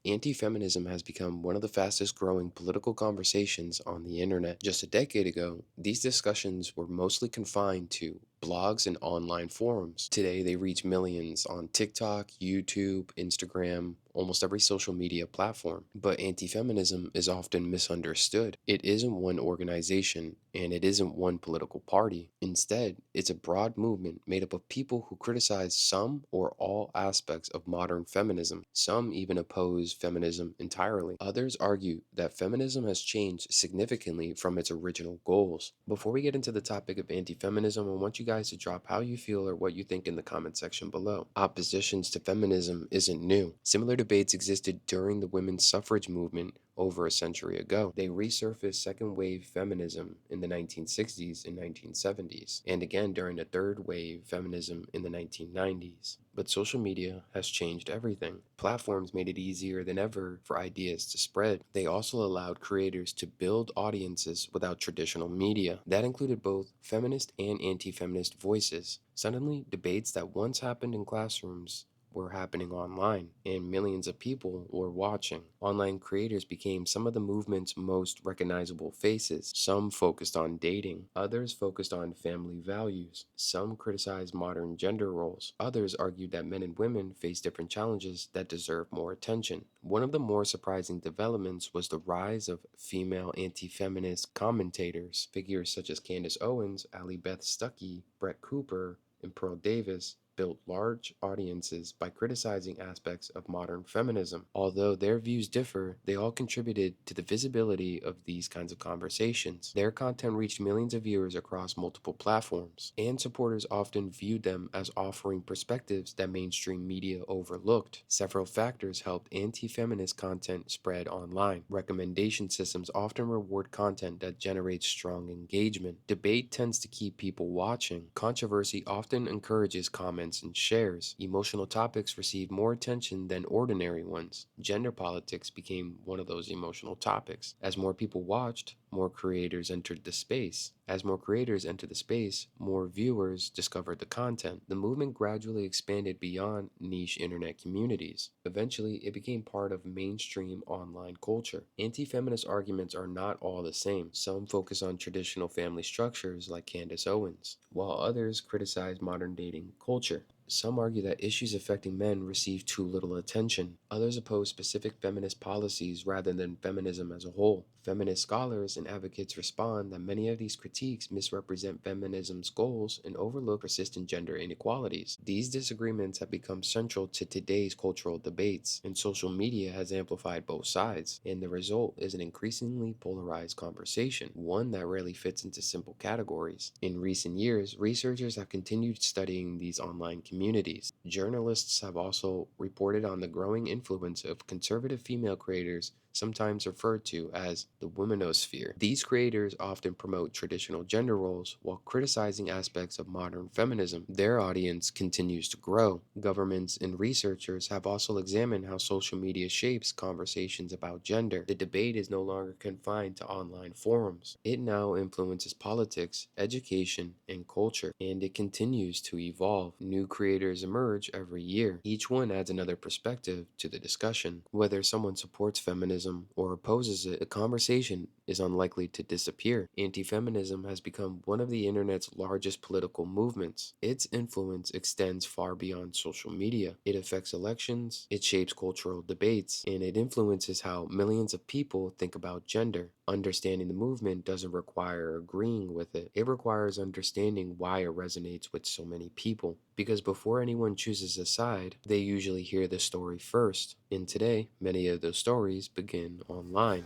Anti-feminism has become one of the fastest growing political conversations on the internet. Just a decade ago, these discussions were mostly confined to blogs and online forums. Today, they reach millions on TikTok, YouTube, Instagram, almost every social media platform. But anti-feminism is often misunderstood. It isn't one organization and it isn't one political party. Instead, it's a broad movement made up of people who criticize some or all aspects of modern feminism. Some even oppose feminism entirely. Others argue that feminism has changed significantly from its original goals. Before we get into the topic of anti-feminism, I want you guys to drop how you feel or what you think in the comment section below. Oppositions to feminism isn't new. Similar debates existed during the women's suffrage movement over a century ago. They resurfaced second wave feminism in the 1960s and 1970s, and again during the third wave feminism in the 1990s. But social media has changed everything. Platforms made it easier than ever for ideas to spread. They also allowed creators to build audiences without traditional media. That included both feminist and anti-feminist voices. Suddenly, debates that once happened in classrooms were happening online, and millions of people were watching. Online creators became some of the movement's most recognizable faces. Some focused on dating, others focused on family values. Some criticized modern gender roles. Others argued that men and women face different challenges that deserve more attention. One of the more surprising developments was the rise of female anti-feminist commentators. Figures such as Candace Owens, Ally Beth Stuckey, Brett Cooper, and Pearl Davis built large audiences by criticizing aspects of modern feminism. Although their views differ, they all contributed to the visibility of these kinds of conversations. Their content reached millions of viewers across multiple platforms, and supporters often viewed them as offering perspectives that mainstream media overlooked. Several factors helped anti-feminist content spread online. Recommendation systems often reward content that generates strong engagement. Debate tends to keep people watching. Controversy often encourages comments and shares. Emotional topics received more attention than ordinary ones. Gender politics became one of those emotional topics. As more people watched, more creators entered the space. As more creators entered the space, more viewers discovered the content. The movement gradually expanded beyond niche internet communities. Eventually, it became part of mainstream online culture. Anti-feminist arguments are not all the same. Some focus on traditional family structures like Candace Owens, while others criticize modern dating culture. Some argue that issues affecting men receive too little attention. Others oppose specific feminist policies rather than feminism as a whole. Feminist scholars and advocates respond that many of these critiques misrepresent feminism's goals and overlook persistent gender inequalities. These disagreements have become central to today's cultural debates, and social media has amplified both sides, and the result is an increasingly polarized conversation, one that rarely fits into simple categories. In recent years, researchers have continued studying these online communities. Journalists have also reported on the growing influence of conservative female creators, sometimes referred to as the womanosphere. These creators often promote traditional gender roles while criticizing aspects of modern feminism. Their audience continues to grow. Governments and researchers have also examined how social media shapes conversations about gender. The debate is no longer confined to online forums. It now influences politics, education, and culture, and it continues to evolve. New creators emerge every year. Each one adds another perspective to the discussion. Whether someone supports feminism or opposes it, the conversation is unlikely to disappear. Anti-feminism has become one of the internet's largest political movements. Its influence extends far beyond social media. It affects elections, it shapes cultural debates, and it influences how millions of people think about gender. Understanding the movement doesn't require agreeing with it. It requires understanding why it resonates with so many people. Because before anyone chooses a side, they usually hear the story first. And today, many of those stories begin online.